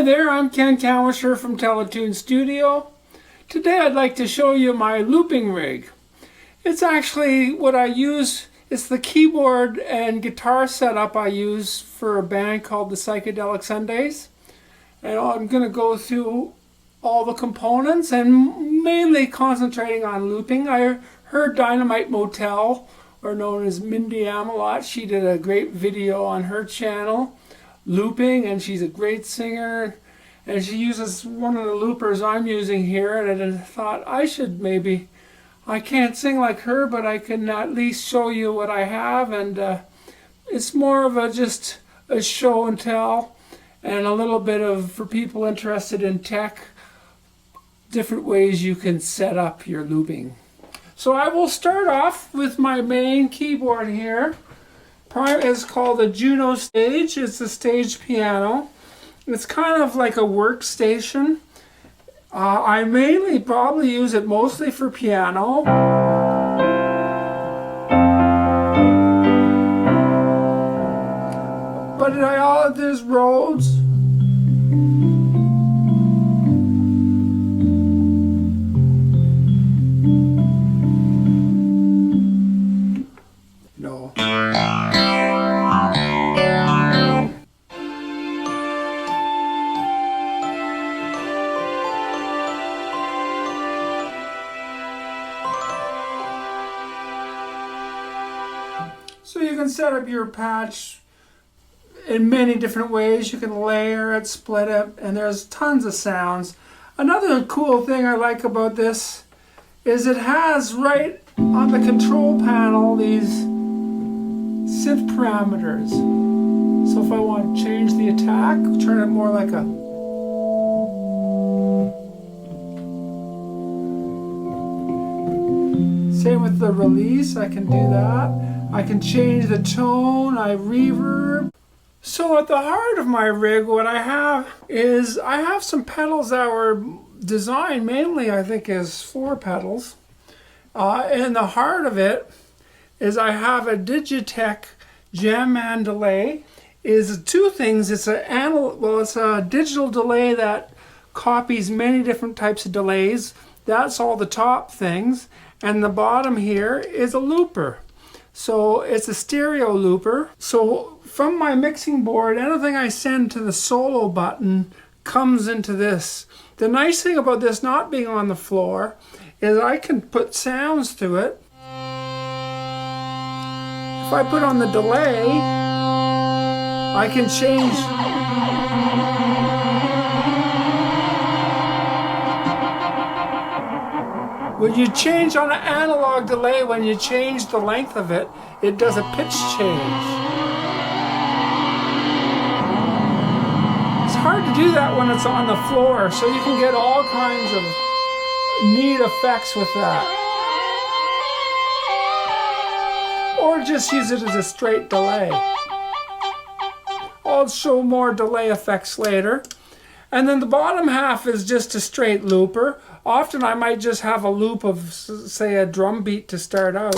Hi there, I'm Ken Cowisher from Teletoon Studio. Today I'd like to show you my looping rig. It's actually what I use, it's the keyboard and guitar setup I use for a band called the Psychedelic Sundays. And I'm going to go through all the components and mainly concentrating on looping. I heard Dynamite Motel, or known as Mindy Amelot, she did a great video on her channel looping, and she's a great singer, and she uses one of the loopers I'm using here, and I thought I can't sing like her, but I can at least show you what I have, and it's more of just a show and tell, and a little bit of, for people interested in tech, different ways you can set up your looping. So I will start off with my main keyboard here. It's called the Juno Stage. It's a stage piano. It's kind of like a workstation. I mainly probably use it mostly for piano. But there's Rhodes. No. So you can set up your patch in many different ways. You can layer it, split it, and there's tons of sounds. Another cool thing I like about this is it has right on the control panel these synth parameters. So if I want to change the attack, turn it more like a same with the release, I can do that. I can change the tone, I reverb. So at the heart of my rig, what I have is I have some pedals that were designed mainly, I think, as floor pedals. And the heart of it is I have a Digitech Jamman delay. Is two things. It's a digital delay that copies many different types of delays. That's all the top things. And the bottom here is a looper. So it's a stereo looper. So from my mixing board, anything I send to the solo button comes into this. The nice thing about this not being on the floor is I can put sounds through it. If I put on the delay, I can change. When you change on an analog delay, when you change the length of it, it does a pitch change. It's hard to do that when it's on the floor, so you can get all kinds of neat effects with that. Or just use it as a straight delay. I'll show more delay effects later. And then the bottom half is just a straight looper. Often I might just have a loop of, say, a drum beat to start out.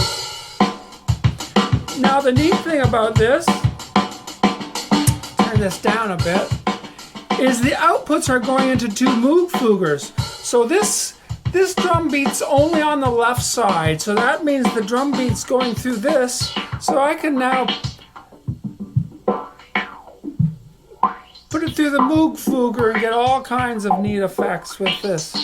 Now the neat thing about this, turn this down a bit, is the outputs are going into two Moog Fuggers. So this drum beat's only on the left side, so that means the drum beat's going through this, so I can now put it through the Moog Fugger and get all kinds of neat effects with this.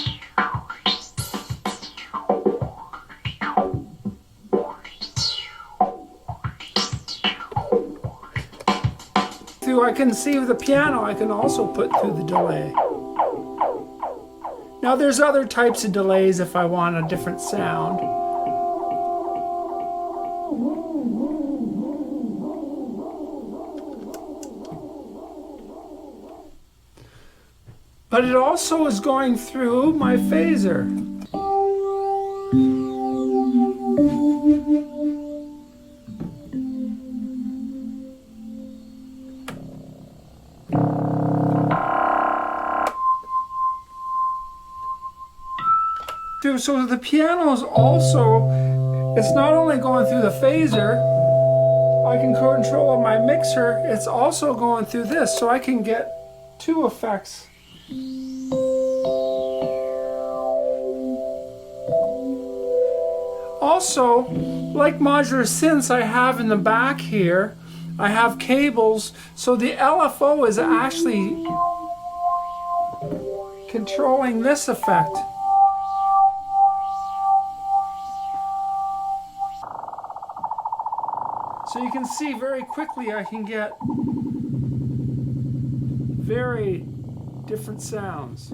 I can see with the piano, I can also put through the delay. Now there's other types of delays if I want a different sound. But it also is going through my phaser. So the piano is also, it's not only going through the phaser, I can control my mixer, it's also going through this, so I can get two effects. Also, like modular synths I have in the back here, I have cables, so the LFO is actually controlling this effect. So you can see very quickly I can get very different sounds.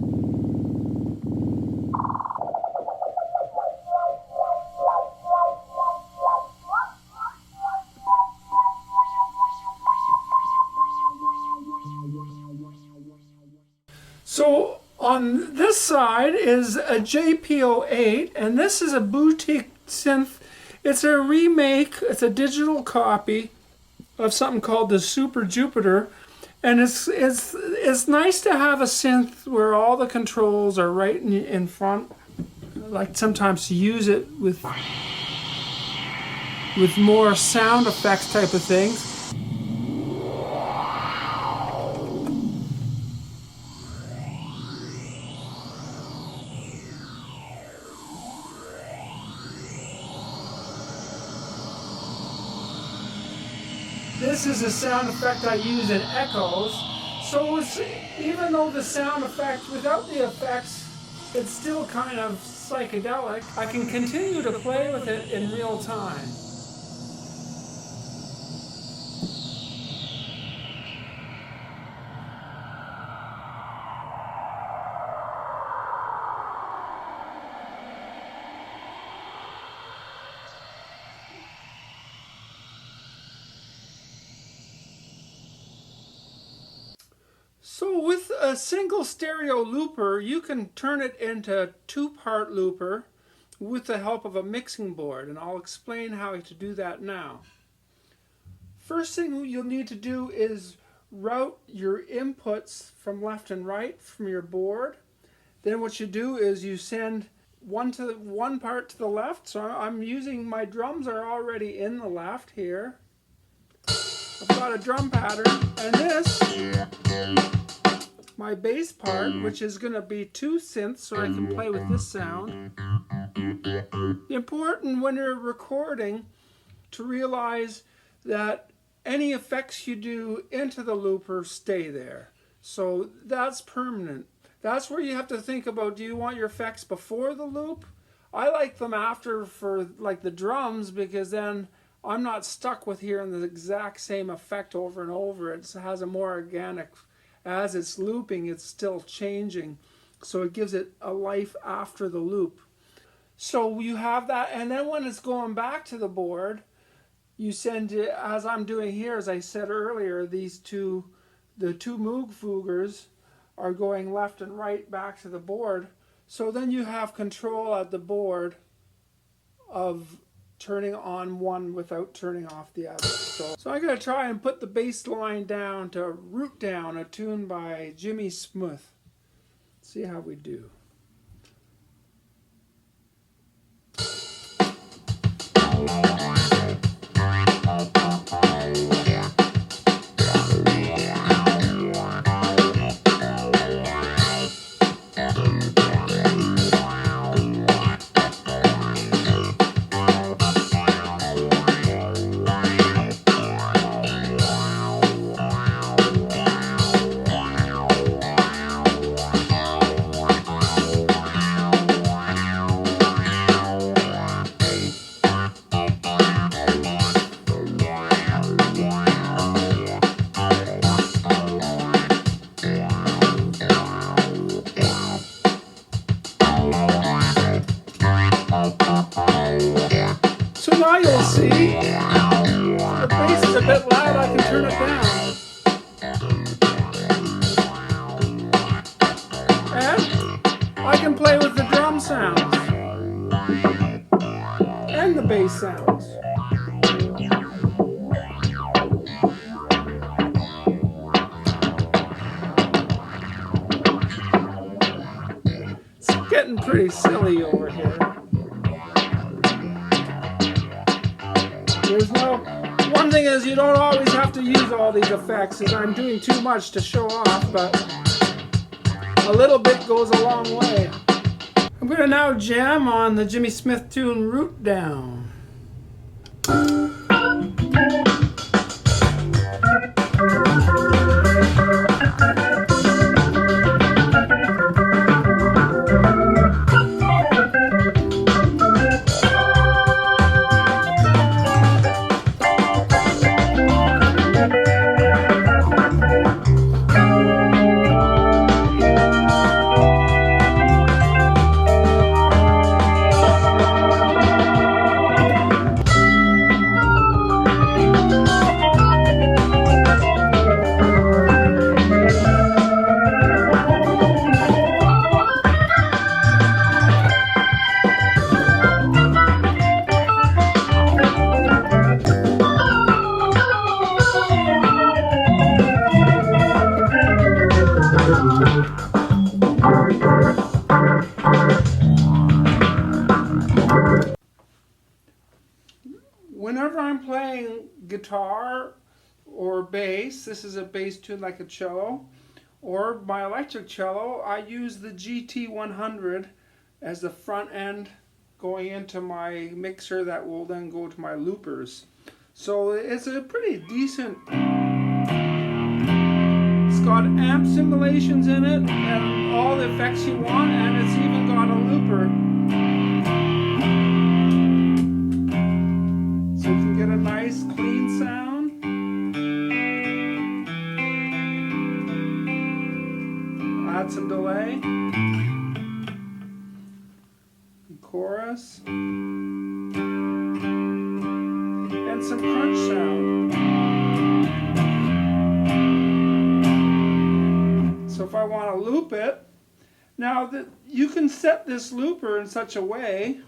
So on this side is a JP-08, and this is a boutique synth. It's a remake, it's a digital copy of something called the Super Jupiter. And it's nice to have a synth where all the controls are right in front. I like sometimes to use it with more sound effects type of things. This is a sound effect I use in echoes. So even though the sound effect without the effects, it's still kind of psychedelic, I can continue to play with it in real time. So with a single stereo looper, you can turn it into a two-part looper with the help of a mixing board, and I'll explain how to do that now. First thing you'll need to do is route your inputs from left and right from your board. Then what you do is you send one part to the left. So I'm using, my drums are already in the left here. I've got a drum pattern, and this, my bass part, which is going to be two synths so I can play with this sound. Important when you're recording to realize that any effects you do into the looper stay there. So that's permanent. That's where you have to think about, do you want your effects before the loop? I like them after for like the drums, because then I'm not stuck with hearing the exact same effect over and over. It has a more organic, as it's looping, it's still changing. So it gives it a life after the loop. So you have that, and then when it's going back to the board, you send it, as I'm doing here, as I said earlier, the two Moog Foogers are going left and right back to the board. So then you have control at the board of turning on one without turning off the other. So I'm going to try and put the bass line down to Root Down, a tune by Jimmy Smith. See how we do. So now you'll see, the bass is a bit loud, I can turn it down. And I can play with the drum sounds and the bass sounds. It's getting pretty silly over here. One thing is, you don't always have to use all these effects, as I'm doing too much to show off, but A little bit goes a long way. I'm going to now jam on the Jimmy Smith tune Root Down. Whenever I'm playing guitar or bass, this is a bass tune like a cello, or my electric cello, I use the GT100 as the front end going into my mixer that will then go to my loopers. So it's a pretty decent, it's got amp simulations in it and all the effects you want, and it's even got a looper. So you can get a nice clean sound. Add some delay. Chorus. And some crunch sound. So if I want to loop it, now that you can set this looper in such a way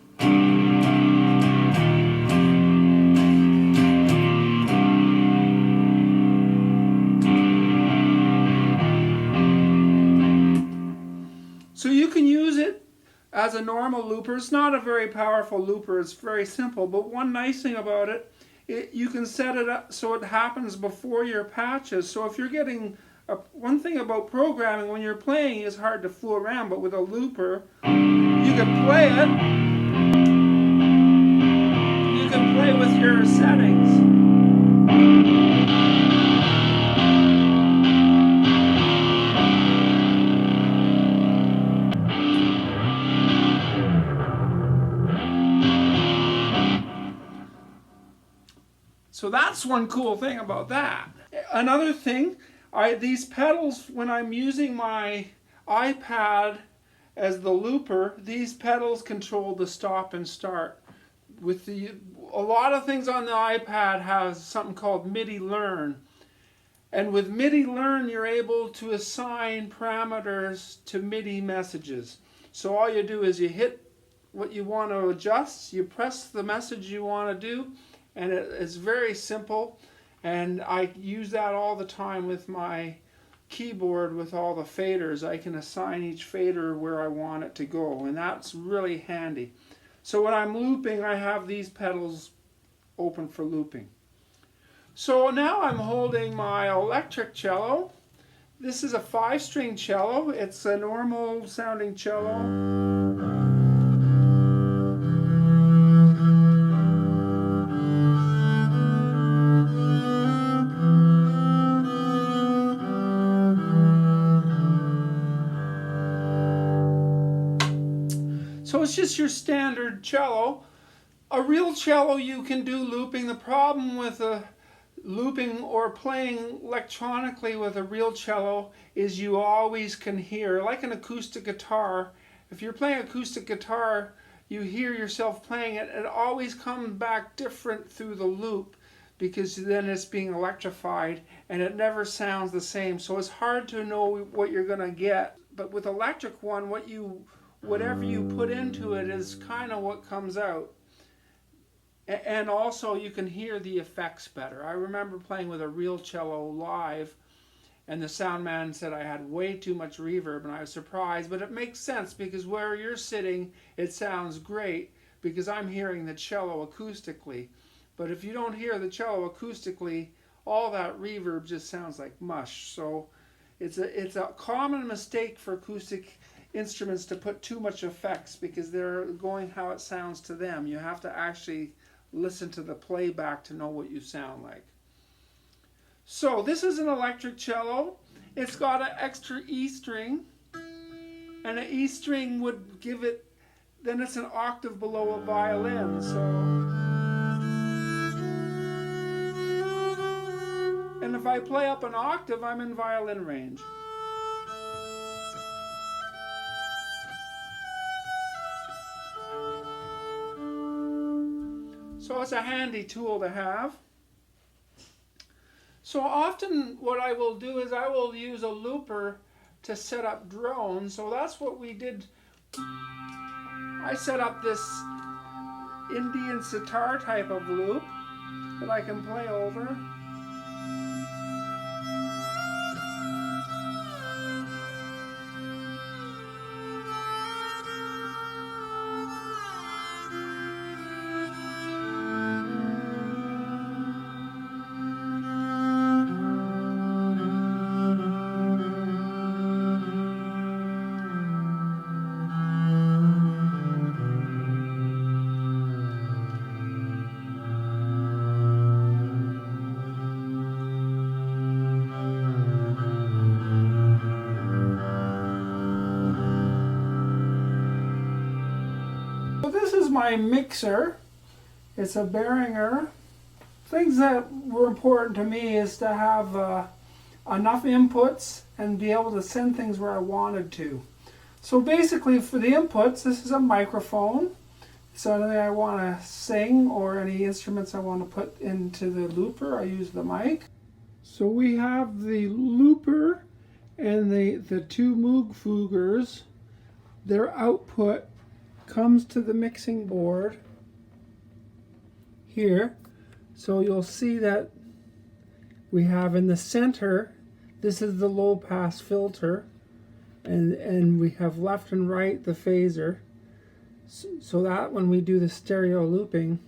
so you can use it as a normal looper. It's not a very powerful looper, it's very simple, but one nice thing about it, you can set it up so it happens before your patches. So if you're getting, one thing about programming when you're playing is hard to fool around, but with a looper, you can play it, you can play with your settings. So that's one cool thing about that. Another thing, these pedals, when I'm using my iPad as the looper, these pedals control the stop and start. A lot of things on the iPad have something called MIDI Learn. And with MIDI Learn, you're able to assign parameters to MIDI messages. So all you do is you hit what you want to adjust, you press the message you want to do, and it's very simple, and I use that all the time with my keyboard with all the faders. I can assign each fader where I want it to go, and that's really handy. So when I'm looping, I have these pedals open for looping. So now I'm holding my electric cello. This is a 5-string cello. It's a normal sounding cello. So it's just your standard cello. A real cello you can do looping. The problem with looping or playing electronically with a real cello is you always can hear, like an acoustic guitar. If you're playing acoustic guitar, you hear yourself playing it, it always comes back different through the loop because then it's being electrified and it never sounds the same. So it's hard to know what you're going to get. But with electric one, whatever you put into it is kind of what comes out. And also you can hear the effects better. I remember playing with a real cello live, and the sound man said I had way too much reverb, and I was surprised, but it makes sense because where you're sitting, it sounds great because I'm hearing the cello acoustically. But if you don't hear the cello acoustically, all that reverb just sounds like mush. So It's a common mistake for acoustic instruments to put too much effects because they're going how it sounds to them. You have to actually listen to the playback to know what you sound like. So this is an electric cello. It's got an extra E string, and an E string would give it, then it's an octave below a violin. So, and if I play up an octave, I'm in violin range. So it's a handy tool to have. So often what I will do is I will use a looper to set up drones. So that's what we did. I set up this Indian sitar type of loop that I can play over. So this is my mixer. It's a Behringer. Things that were important to me is to have enough inputs and be able to send things where I wanted to. So basically for the inputs, this is a microphone. So anything I want to sing or any instruments I want to put into the looper, I use the mic. So we have the looper and the two Moog Foogers. Their output comes to the mixing board here. So you'll see that we have in the center, this is the low pass filter, and we have left and right the phaser, so that when we do the stereo looping,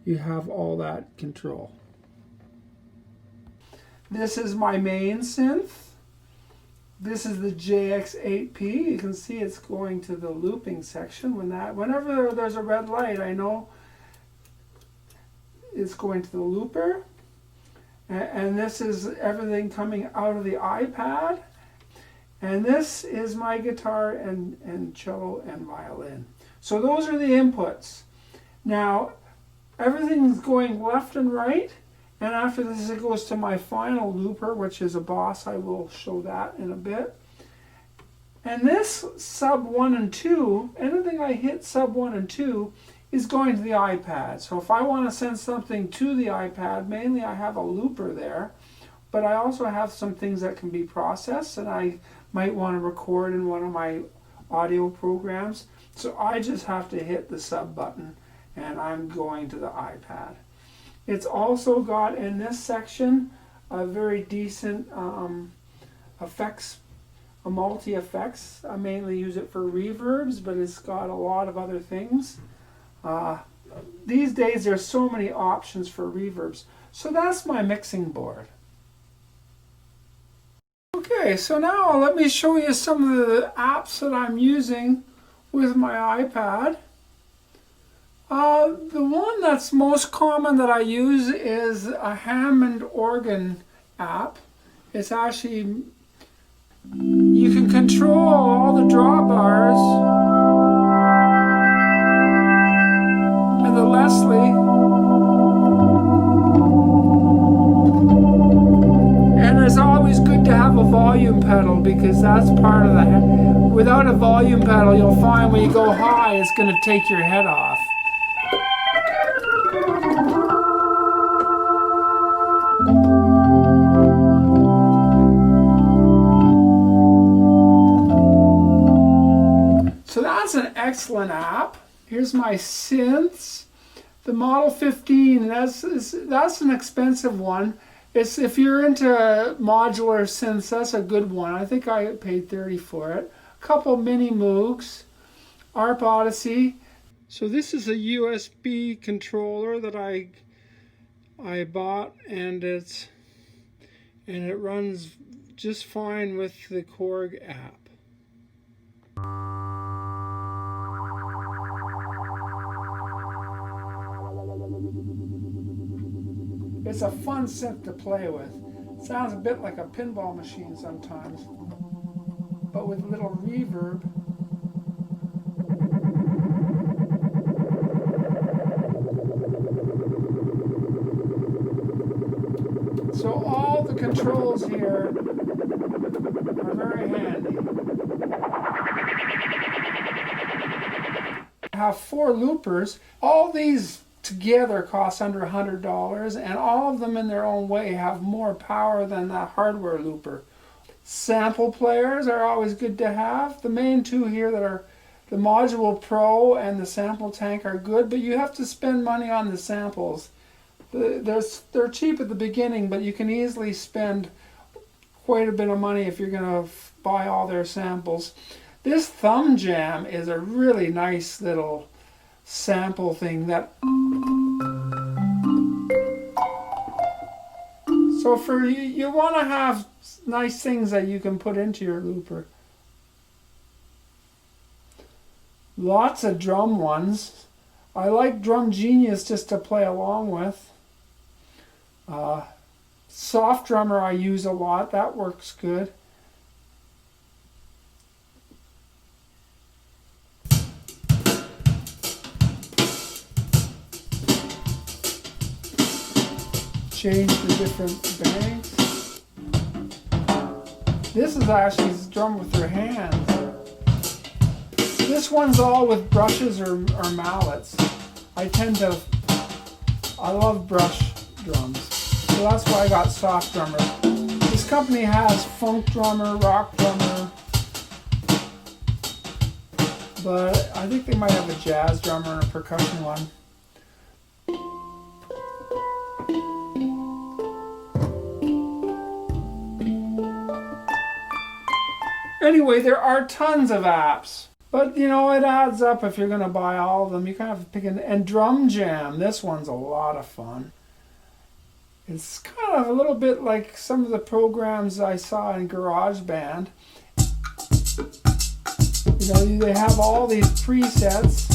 you have all that control. This is my main synth. This is the JX8P. You can see it's going to the looping section. Whenever there's a red light, I know it's going to the looper. And this is everything coming out of the iPad. And this is my guitar and cello and violin. So those are the inputs. Now, everything's going left and right. And after this, it goes to my final looper, which is a Boss. I will show that in a bit. And this sub 1 and 2, anything I hit sub 1 and 2 is going to the iPad. So if I want to send something to the iPad, mainly I have a looper there, but I also have some things that can be processed, and I might want to record in one of my audio programs. So I just have to hit the sub button, and I'm going to the iPad. It's also got in this section a very decent effects, a multi-effects. I mainly use it for reverbs, but it's got a lot of other things. These days there's so many options for reverbs. So that's my mixing board. Okay, so now let me show you some of the apps that I'm using with my iPad. The one that's most common that I use is a Hammond organ app. It's actually, you can control all the drawbars and the Leslie. And it's always good to have a volume pedal because that's part of the, without a volume pedal you'll find when you go high it's going to take your head off. So that's an excellent app. Here's my synths. The Model 15, that's an expensive one. It's, if you're into modular synths, that's a good one. I think I paid $30 for it. A couple mini Moogs, ARP Odyssey. So this is a USB controller that I bought, and it runs just fine with the Korg app. It's a fun synth to play with. It sounds a bit like a pinball machine sometimes, but with a little reverb. So all the controls here are very handy. I have 4 loopers. All these together cost under $100, and all of them in their own way have more power than that hardware looper. Sample players are always good to have. The main two here that are the Module Pro and the Sample Tank are good, but you have to spend money on the samples. They're cheap at the beginning, but you can easily spend quite a bit of money if you're going to buy all their samples. This Thumb Jam is a really nice little sample thing that... So for you want to have nice things that you can put into your looper. Lots of drum ones. I like Drum Genius just to play along with. Soft Drummer I use a lot. That works good. Change the different banks. This is actually drum with your hands. This one's all with brushes or mallets. I love brush drums. So that's why I got Soft Drummer. This company has Funk Drummer, Rock Drummer, but I think they might have a Jazz Drummer and a percussion one. Anyway, there are tons of apps, but you know, it adds up if you're going to buy all of them. You kind of have to pick and Drum Jam, this one's a lot of fun. It's kind of a little bit like some of the programs I saw in GarageBand. You know, they have all these presets.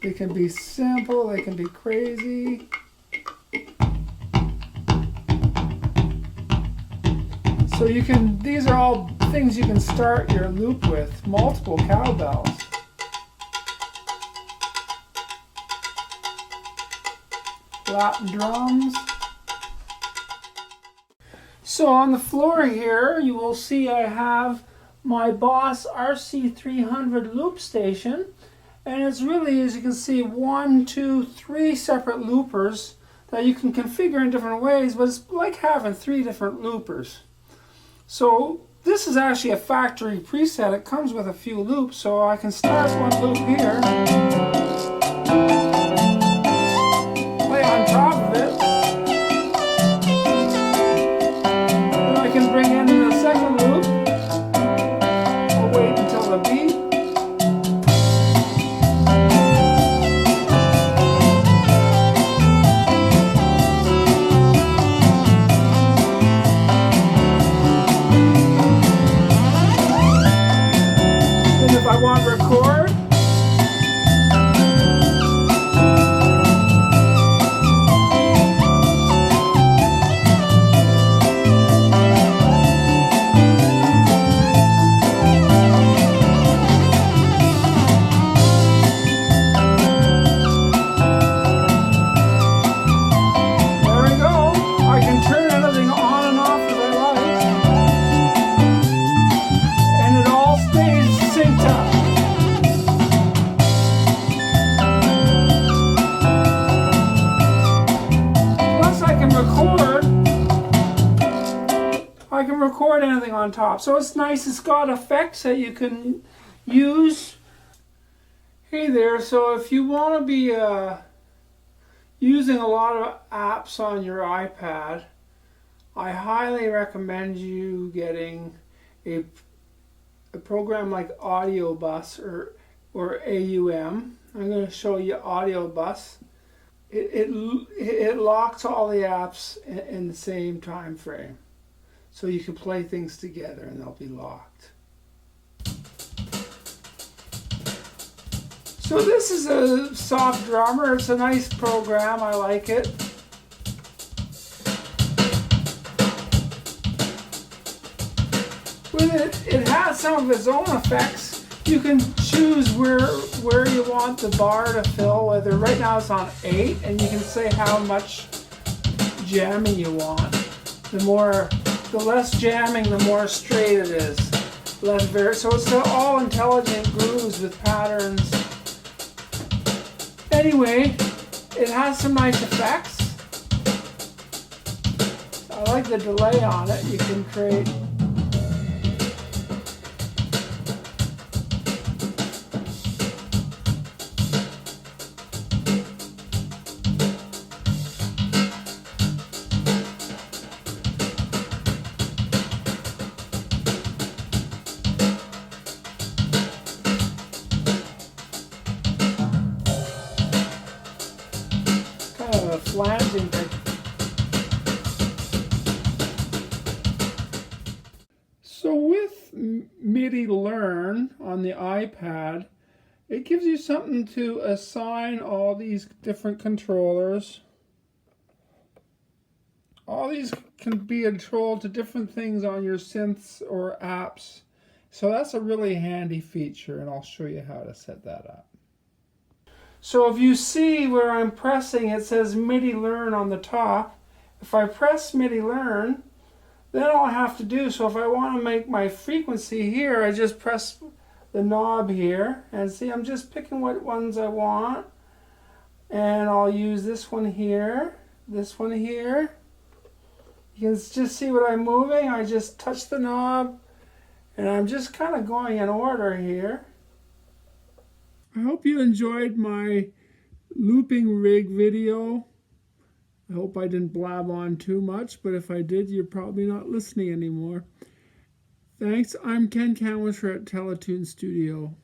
They can be simple, they can be crazy. So you can, these are all things you can start your loop with. Multiple cowbells. Latin drums. So on the floor here, you will see I have my Boss RC300 loop station. And it's really, as you can see, 1, 2, 3 separate loopers that you can configure in different ways, but it's like having 3 different loopers. So this is actually a factory preset. It comes with a few loops, so I can start one loop here, play on top of it, then I can bring in the second loop. I'll wait until the beat. I want to record. There we go. I can turn everything on and off as I like. And it all stays synced up. I can record anything on top. So it's nice, it's got effects that you can use. Hey there, so if you want to be using a lot of apps on your iPad, I highly recommend you getting a program like Audio Bus or AUM. I'm going to show you Audio Bus. It locks all the apps in the same time frame. So you can play things together and they'll be locked. So this is a soft drummer. It's a nice program. I like it. With it has some of its own effects. You can choose where you want the bar to fill. Whether right now it's on 8, and you can say how much jamming you want. The less jamming, the more straight it is. So it's all intelligent grooves with patterns. Anyway, it has some nice effects. I like the delay on it. You can create a flanging thing. So with MIDI Learn on the iPad, it gives you something to assign all these different controllers. All these can be controlled to different things on your synths or apps. So that's a really handy feature, and I'll show you how to set that up. So if you see where I'm pressing, it says MIDI Learn on the top. If I press MIDI Learn, then all I have to do, so if I want to make my frequency here, I just press the knob here, and see, I'm just picking what ones I want, and I'll use this one here, this one here. You can just see what I'm moving. I just touch the knob, and I'm just kind of going in order here. I hope you enjoyed my looping rig video. I hope I didn't blab on too much, but if I did, you're probably not listening anymore. Thanks. I'm Ken Canwisher at Teletoon Studio.